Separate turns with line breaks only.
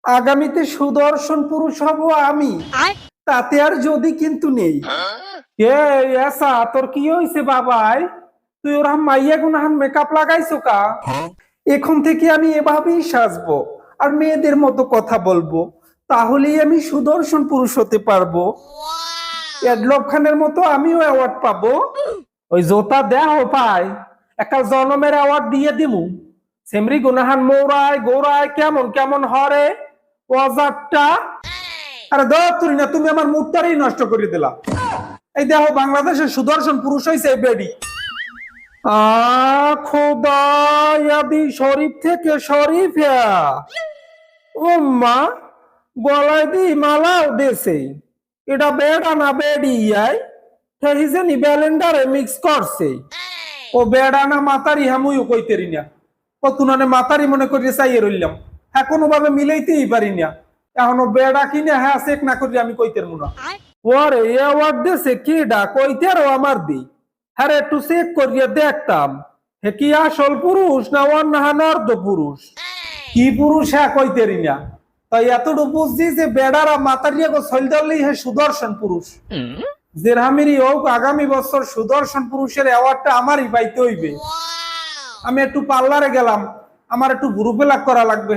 আগামীতে সুদর্শন পুরুষ হব আমি, তাতে আর যদি কিন্তু নেই। এ এসা তোর কি হইছে বাবাই? তুই ওরহাম মাইয়া গুনাহান মেকআপ লাগাইছো কা? এখন থেকে আমি এভাবেই সাজবো আর মেয়েদের মতো কথা বলবো, তাহলেই আমি সুদর্শন পুরুষ হতে পারবো। এডলব খানের মতো আমিও অ্যাওয়ার্ড পাবো। ওই জোতা দেহ পাই, একটা জনমের অ্যাওয়ার্ড দিয়ে দিমু। সেমরি গুনাহান মৌরায় গৌরায় কেমন কেমন হরে ওয়াজারটা। আরে দত্তরি না, তুমি আমার মুখটারই নষ্ট করে দিলা। এই দেখো বাংলাদেশের সুদর্শন পুরুষ হইছে বেডি। খোদা, ইয়াদি শরীফ থেকে শরীফ। ও মা, গলায় দি মালাও দেছে। এটা বেডা না বেডি ইয়াই হিজেনি ব্যালেন্ডারে মিক্স করছে। ও বেডা না মাতারি হামুইও কইতেরি না। ও তুনানে মাতারি মনে করি চাইয়ে রইলাম। হ্যাঁ কোনোভাবে মিলাইতেই পারি না। এখনো বেডা কিনে হ্যাঁ চেক না করি আমি কইতের মুনা। ওরে অ্যাওয়ার্ড দেছে কিডা কইতেরও আমার দি। হ্যাঁ একটু চেক করিয়ে দেখতাম হে কি আসল পুরুষ না অন্যান্য অর্ধ পুরুষ। কি পুরুষ হ্যাঁ কইতেরি না। তাই এতটুকু বুঝছি যে বেড়ারা মাতারিয়া গো ছল ধরলেই হে সুদর্শন পুরুষ। জেরহামিরি হোক আগামী বছর সুদর্শন পুরুষের অ্যাওয়ার্ডটা আমারই পাইতে হইবে। আমি একটু পার্লারে গেলাম, আমার একটু গ্রুপে লাগ করা লাগবে।